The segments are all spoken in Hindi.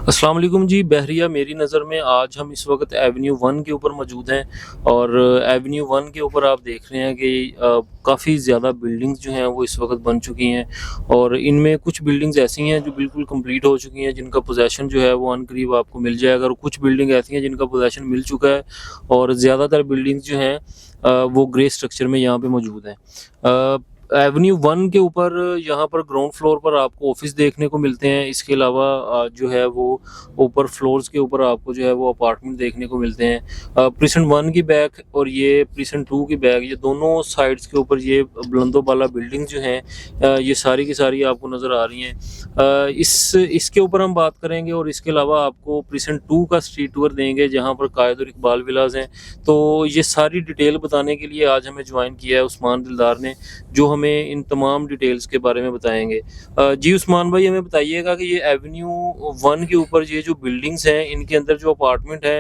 अस्सलाम वालेकुम जी। बहरिया मेरी नज़र में आज हम इस वक्त एवेन्यू वन के ऊपर मौजूद हैं और एवेन्यू वन के ऊपर आप देख रहे हैं कि काफ़ी ज़्यादा बिल्डिंग्स जो हैं वो इस वक्त बन चुकी हैं और इनमें कुछ बिल्डिंग्स ऐसी हैं जो बिल्कुल कंप्लीट हो चुकी हैं, जिनका पोजेसन जो है वो अनकरीब आपको मिल जाएगा, और कुछ बिल्डिंग ऐसी हैं जिनका पोजेसन मिल चुका है और ज़्यादातर बिल्डिंग्स जो हैं वो ग्रे स्ट्रक्चर में यहाँ पे मौजूद हैं। एवेन्यू वन के ऊपर यहाँ पर ग्राउंड फ्लोर पर आपको ऑफिस देखने को मिलते हैं। इसके अलावा जो है वो ऊपर फ्लोर्स के ऊपर आपको जो है वो अपार्टमेंट देखने को मिलते हैं। प्रिसन वन की बैक और ये प्रिसन टू की बैक, ये दोनों साइड्स के ऊपर ये बुलंदो बाला बिल्डिंग जो हैं ये सारी की सारी आपको नज़र आ रही हैं। इसके ऊपर हम बात करेंगे और इसके अलावा आपको प्रिसन टू का स्ट्रीट टूर देंगे जहाँ पर कायद और इकबाल विलाज हैं। तो ये सारी डिटेल बताने के लिए आज हमें ज्वाइन किया है उस्मान दिलदार ने, जो हमें इन तमाम डिटेल्स के बारे में बताएंगे। जी उस्मान भाई, हमें बताइएगा कि ये एवेन्यू वन के ऊपर ये जो बिल्डिंग्स हैं इनके अंदर जो अपार्टमेंट है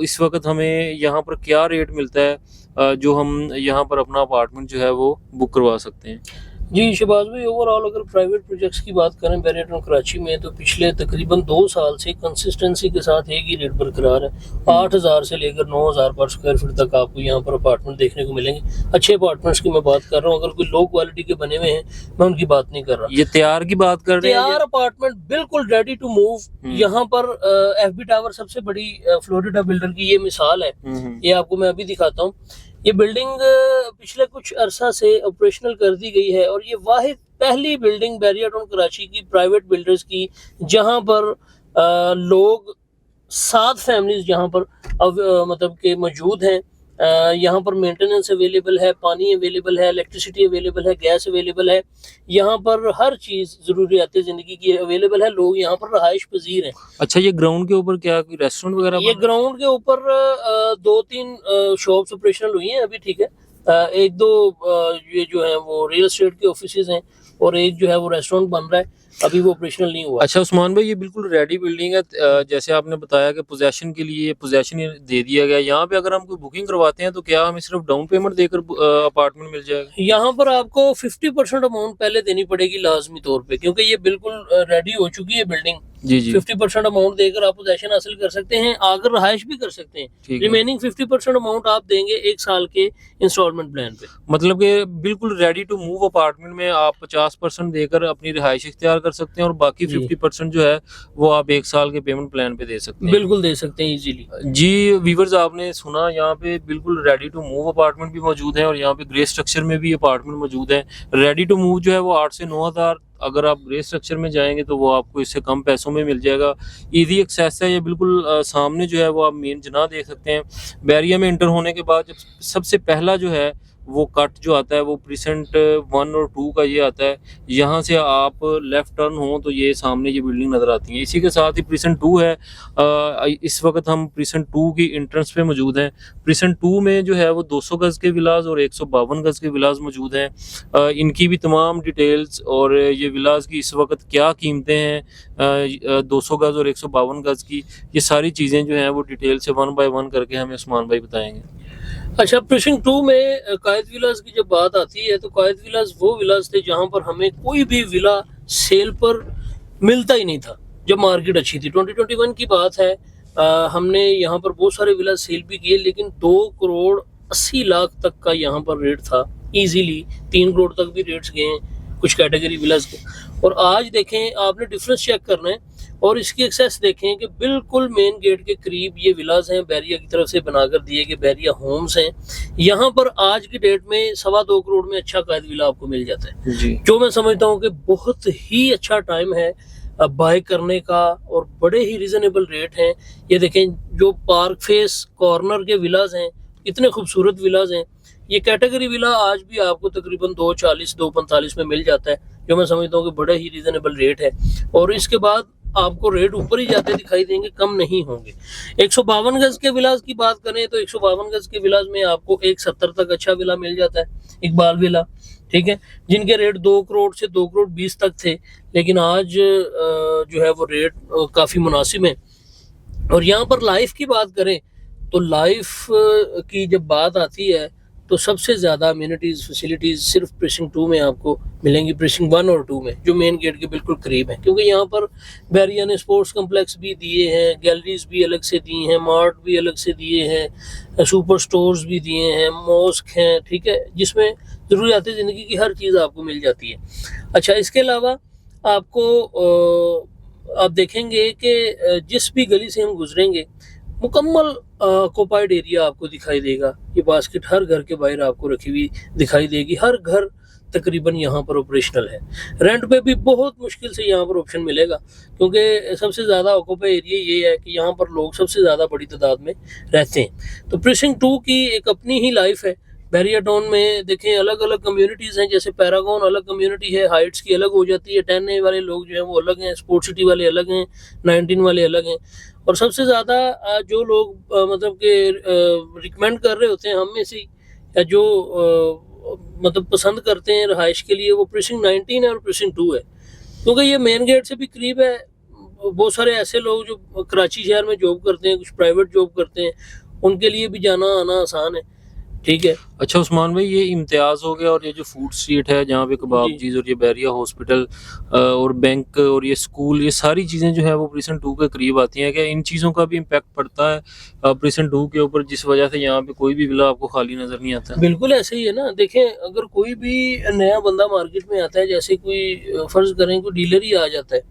इस वक्त हमें यहाँ पर क्या रेट मिलता है जो हम यहाँ पर अपना अपार्टमेंट जो है वो बुक करवा सकते हैं। जी शहबाज भाई, ओवरऑल अगर प्राइवेट प्रोजेक्ट्स की बात करें बैरियर टाउन कराची में, तो पिछले तकरीबन 2 साल से कंसिस्टेंसी के साथ एक ही रेट बरकरार है। 8,000 से लेकर 9,000 पर स्क्वायर फीट तक आपको यहाँ पर अपार्टमेंट देखने को मिलेंगे। अच्छे अपार्टमेंट्स की मैं बात कर रहा हूँ, अगर कोई लो क्वालिटी के बने हुए हैं मैं उनकी बात नहीं कर रहा। ये तैयार की बात कर रहे हैं? तैयार अपार्टमेंट बिल्कुल रेडी टू मूव। यहाँ पर FB टावर सबसे बड़ी फ्लोरिडा बिल्डर की ये मिसाल है। ये आपको मैं अभी दिखाता हूँ। ये बिल्डिंग पिछले कुछ अरसा से ऑपरेशनल कर दी गई है और ये वाहिद पहली बिल्डिंग बैरियर टाउन कराची की प्राइवेट बिल्डर्स की जहां पर लोग 7 फैमिलीज यहाँ पर मतलब के मौजूद हैं। यहाँ पर मेंटेनेंस अवेलेबल है, पानी अवेलेबल है, इलेक्ट्रिसिटी अवेलेबल है, गैस अवेलेबल है। यहाँ पर हर चीज़ ज़रूरियात ज़िंदगी की अवेलेबल है। लोग यहाँ पर रहाइश पजीर हैं। अच्छा, ये ग्राउंड के ऊपर क्या रेस्टोरेंट वगैरह? ये ग्राउंड के ऊपर 2-3 शॉप्स ऑपरेशनल हुई हैं अभी, ठीक है। 1-2 ये जो है वो रियल एस्टेट के ऑफिसेज हैं और एक जो है वो रेस्टोरेंट बन रहा है, अभी वो ऑपरेशनल नहीं हुआ। अच्छा उस्मान भाई, ये बिल्कुल रेडी बिल्डिंग है। जैसे आपने बताया कि पोजेसन के लिए पोजेसन दे दिया गया। यहाँ पे अगर हम कोई बुकिंग करवाते हैं तो क्या हमें सिर्फ डाउन पेमेंट देकर अपार्टमेंट मिल जाएगा? यहाँ पर आपको 50% अमाउंट पहले देनी पड़ेगी लाजमी तौर पे, क्योंकि ये बिल्कुल रेडी हो चुकी है बिल्डिंग। जी जी। 50% अमाउंट देकर आप पोजेसन हासिल कर सकते हैं, आकर रहाइश भी कर सकते हैं। रिमेनिंग 50% अमाउंट आप देंगे 1 साल के इंस्टॉलमेंट प्लान पे। मतलब कि बिल्कुल रेडी टू मूव अपार्टमेंट में आप 50% देकर अपनी रिहाइश इख्तियार कर सकते हैं और बाकी 50% जो है वो आप 1 साल के पेमेंट प्लान पे दे सकते हैं। बिल्कुल दे सकते हैं इजीली। जी व्यूअर्स, आपने सुना, यहाँ पे बिल्कुल रेडी टू मूव अपार्टमेंट भी मौजूद है और यहाँ पे ग्रे स्ट्रक्चर में भी अपार्टमेंट मौजूद है। रेडी टू मूव जो है वो 8 से 9,000, अगर आप ग्रे स्ट्रक्चर में जाएंगे तो वो आपको इससे कम पैसों में मिल जाएगा। इजी एक्सेस है, ये बिल्कुल सामने जो है वो आप मेन जना देख सकते हैं। बैरिया में एंटर होने के बाद जब सबसे पहला जो है वो कट जो आता है वो प्रिसेंट 1 और 2 का ये आता है। यहाँ से आप लेफ्ट टर्न हो तो ये सामने ये बिल्डिंग नज़र आती है। इसी के साथ ही प्रिसेंट 2 है। इस वक्त हम प्रिसेंट 2 की एंट्रेंस पे मौजूद हैं। प्रिसेंट 2 में जो है वो 200 गज़ के विलाज और 152 गज़ के विलाज मौजूद हैं। इनकी भी तमाम डिटेल्स और ये विलाज की इस वक्त क्या कीमतें हैं 200 गज़ और 152 गज़ की, ये सारी चीज़ें जो हैं वो डिटेल से 1 बाय 1 करके हमें उस्मान भाई बताएंगे। अच्छा, प्रिसिंग 2 में कायद विलास की जब बात आती है तो कायद विलास वो विलास थे जहां पर हमें कोई भी विला सेल पर मिलता ही नहीं था जब मार्केट अच्छी थी। 2021 की बात है। हमने यहाँ पर बहुत सारे विला सेल भी किए, लेकिन 2 करोड़ 80 लाख तक का यहाँ पर रेट था। इजीली 3 करोड़ तक भी रेट्स गए हैं कुछ कैटेगरी विलास के। और आज देखें, आपने डिफरेंस चेक करना है और इसकी एक्सेस देखें कि बिल्कुल मेन गेट के करीब ये विलाज हैं, बैरिया की तरफ से बनाकर दिए गए बैरिया होम्स हैं। यहाँ पर आज की डेट में 2.25 करोड़ में अच्छा कायद विला आपको मिल जाता है जी। जो मैं समझता हूँ कि बहुत ही अच्छा टाइम है बाय करने का और बड़े ही रिजनेबल रेट हैं। ये देखें, जो पार्क फेस कॉर्नर के विलाज हैं, इतने खूबसूरत विलाज हैं। ये कैटेगरी विला आज भी आपको तकरीबन 240-245 में मिल जाता है, जो मैं समझता हूँ कि बड़ा ही रिजनेबल रेट है। और इसके बाद आपको रेट ऊपर ही जाते दिखाई देंगे, कम नहीं होंगे। 152 गज के विलास की बात करें तो 152 गज के विलास में आपको 170 तक अच्छा विला मिल जाता है, इकबाल विला, ठीक है, जिनके रेट 2 करोड़ से 2 करोड़ 20 तक थे। लेकिन आज जो है वो रेट काफ़ी मुनासिब है। और यहाँ पर लाइफ की बात करें तो लाइफ की जब बात आती है तो सबसे ज़्यादा अम्यूनिटीज़ फैसिलिटीज़ सिर्फ प्रेसिंग 2 में आपको मिलेंगी, प्रेसिंग 1 और 2 में, जो मेन गेट के बिल्कुल करीब है, क्योंकि यहाँ पर बैरिया ने स्पोर्ट्स कम्प्लेक्स भी दिए हैं, गैलरीज भी अलग से दी हैं, मार्ट भी अलग से दिए हैं, सुपर स्टोर्स भी दिए हैं, मॉस्क हैं, ठीक है, जिसमें ज़रूरियात ज़िंदगी की हर चीज़ आपको मिल जाती है। अच्छा, इसके अलावा आपको आप देखेंगे कि जिस भी गली से हम गुजरेंगे मुकम्मल ऑक्युपाइड एरिया आपको दिखाई देगा। ये बास्केट हर घर के बाहर आपको रखी हुई दिखाई देगी, हर घर तकरीबन यहाँ पर ऑपरेशनल है। रेंट पे भी बहुत मुश्किल से यहाँ पर ऑप्शन मिलेगा, क्योंकि सबसे ज़्यादा ऑक्युपाई एरिया ये है कि यहाँ पर लोग सबसे ज़्यादा बड़ी तादाद में रहते हैं। तो प्रेसिंग 2 की एक अपनी ही लाइफ है। बैरिया टाउन में देखें अलग अलग कम्युनिटीज़ हैं, जैसे पैरागॉन अलग कम्युनिटी है, हाइट्स की अलग हो जाती है, 10A वाले लोग जो हैं वो अलग हैं, स्पोर्ट सिटी वाले अलग हैं, 19 वाले अलग हैं। और सबसे ज़्यादा जो लोग मतलब कि रिकमेंड कर रहे होते हैं हम में से, या जो मतलब पसंद करते हैं रहाइश के लिए, वो प्रेसिंग 19 है और प्रेसिंग 2 है, क्योंकि ये मेन गेट से भी करीब है। बहुत सारे ऐसे लोग जो कराची शहर में जॉब करते हैं, कुछ प्राइवेट जॉब करते हैं, उनके लिए भी जाना आना आसान है, ठीक है। अच्छा उस्मान भाई, ये इम्तियाज़ हो गया, और ये जो फूड स्ट्रीट है जहाँ पे कबाबजीज और ये बैरिया हॉस्पिटल और बैंक और ये स्कूल, ये सारी चीज़ें जो है वो प्रेसिंग 2 के करीब आती हैं। क्या इन चीज़ों का भी इम्पैक्ट पड़ता है प्रेसिंग 2 के ऊपर, जिस वजह से यहाँ पे कोई भी विला आपको खाली नज़र नहीं आता? बिल्कुल ऐसे ही है ना। देखें, अगर कोई भी नया बंदा मार्केट में आता है, जैसे कोई फ़र्ज़ करें कोई डीलर ही आ जाता है,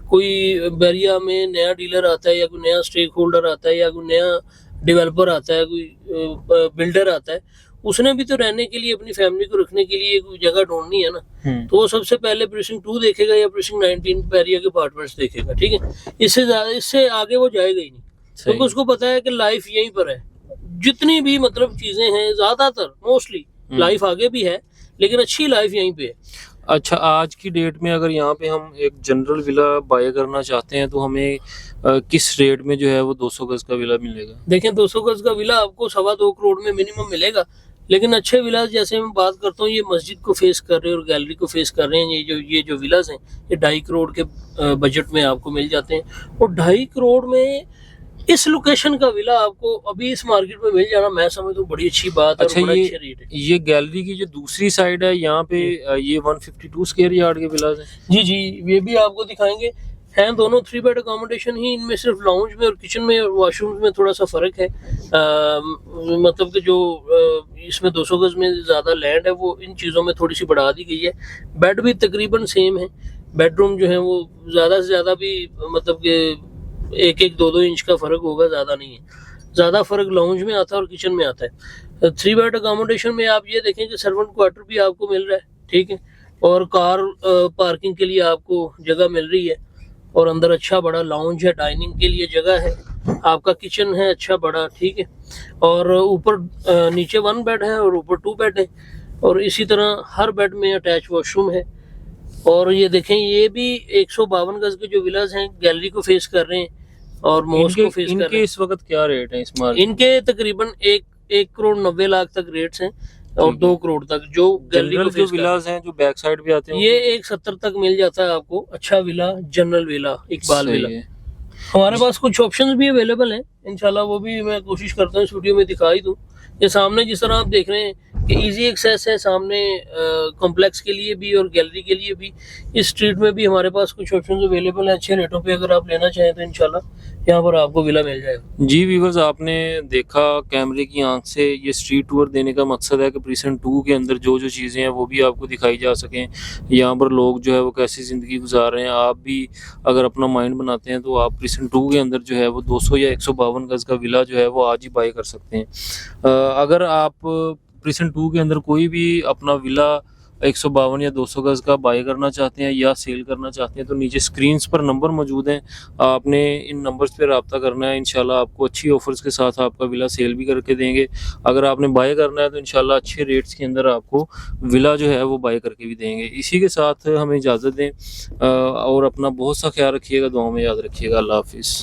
कोई बैरिया में नया डीलर आता है, या कोई नया स्टेक होल्डर आता है, या कोई नया डेवलपर आता है, कोई बिल्डर आता है, उसने भी तो रहने के लिए, अपनी फैमिली को रखने के लिए कोई जगह ढूंढनी है ना। तो वो सबसे पहले प्रेसिंग 2 देखेगा या प्रेसिंग 19 बैरिया के अपार्टमेंट्स देखेगा, ठीक है। इससे आगे वो जाएगा ही नहीं, क्योंकि उसको पता है कि लाइफ यहीं पर है। जितनी भी मतलब चीजें हैं, ज्यादातर मोस्टली लाइफ आगे भी है, लेकिन अच्छी लाइफ यहीं पे है। अच्छा, आज की डेट में अगर यहाँ पे हम एक जनरल विला बाय करना चाहते हैं तो हमें किस रेट में जो है वो 200 गज का विला मिलेगा? देखें, 200 गज का विला आपको 2.25 करोड़ में मिनिमम मिलेगा, लेकिन अच्छे विलास, जैसे मैं बात करता हूँ, ये मस्जिद को फेस कर रहे हैं और गैलरी को फेस कर रहे हैं, ये जो विलास हैं, ये 2.5 करोड़ के बजट में आपको मिल जाते हैं। और 2.5 करोड़ में इस लोकेशन का विला आपको अभी इस मार्केट में मिल जाना, मैं समझता हूँ बड़ी अच्छी बात है। अच्छा, और बड़ा अच्छा रेट है। ये गैलरी की जो दूसरी साइड है, यहाँ पे ये 152 स्क्वायर यार्ड के विलास हैं? जी जी, ये भी आपको दिखाएंगे। हैं दोनों 3 बेड अकोमोडेशन ही, इनमें सिर्फ लाउंज में और किचन में और वॉशरूम में थोड़ा सा फ़र्क है। मतलब कि जो इसमें 200 गज में ज़्यादा लैंड है, वो इन चीज़ों में थोड़ी सी बढ़ा दी गई है। बेड भी तकरीबन सेम है, बेडरूम जो है वो ज़्यादा से ज़्यादा भी मतलब कि 1-1, 2-2 इंच का फ़र्क होगा, ज़्यादा नहीं है। ज़्यादा फ़र्क लाउंज में आता है और किचन में आता है। 3 बेड अकोमोडेशन में आप ये देखें कि सर्वेंट क्वार्टर भी आपको मिल रहा है, ठीक है, और कार पार्किंग के लिए आपको जगह मिल रही है, और अंदर अच्छा बड़ा लाउंज है, डाइनिंग के लिए जगह है, आपका किचन है अच्छा बड़ा, ठीक है। और ऊपर नीचे 1 बेड है और ऊपर 2 बेड है, और इसी तरह हर बेड में अटैच वॉशरूम है। और ये देखें, ये भी 152 गज के जो विलास हैं, गैलरी को फेस कर रहे हैं और मॉस्क को फेस कर रहे हैं। इनके इस वक्त क्या रेट है इस मार्केट? इनके तकरीबन 1 करोड़ 90 लाख तक रेट्स हैं, और 2 करोड़ तक जो गैलरी को जो विलास हैं जो बैक साइड पे आते हैं, ये 170 तक मिल जाता है आपको। अच्छा villa, general villa, Iqbal villa. हमारे पास कुछ ऑप्शंस भी अवेलेबल हैं, इंशाल्लाह वो भी मैं कोशिश करता हूँ इस वीडियो में दिखाई दूँ। ये सामने जिस तरह आप देख रहे हैं कि इजी एक्सेस है, सामने कॉम्प्लेक्स के लिए भी और गैलरी के लिए भी। इस स्ट्रीट में भी हमारे पास कुछ ऑप्शंस अवेलेबल हैं अच्छे रेटों पे, अगर आप लेना चाहें तो इंशाल्लाह यहाँ पर आपको विला मिल जाएगा। जी व्यूअर्स, आपने देखा कैमरे की आंख से, ये स्ट्रीट टूर देने का मकसद है कि प्रेसिंग 2 के अंदर जो जो चीज़ें हैं वो भी आपको दिखाई जा सकें। यहाँ पर लोग जो है वो कैसी ज़िंदगी गुजार रहे हैं। आप भी अगर अपना माइंड बनाते हैं तो आप प्रेसिंग 2 के अंदर जो है वो 200 या 152 गज का विला जो है वो आज ही बाय कर सकते हैं। अगर आप प्रेसिंग 2 के अंदर कोई भी अपना विला 152 या 200 गज का बाय करना चाहते हैं या सेल करना चाहते हैं तो नीचे स्क्रीन्स पर नंबर मौजूद हैं, आपने इन नंबर्स पर रब्ता करना है। इंशाल्लाह आपको अच्छी ऑफर्स के साथ आपका विला सेल भी करके देंगे। अगर आपने बाय करना है तो इंशाल्लाह अच्छे रेट्स के अंदर आपको विला जो है वो बाय करके भी देंगे। इसी के साथ हमें इजाज़त दें और अपना बहुत सा ख्याल रखिएगा, दुआओं में याद रखिएगा। अल्लाह हाफिज़।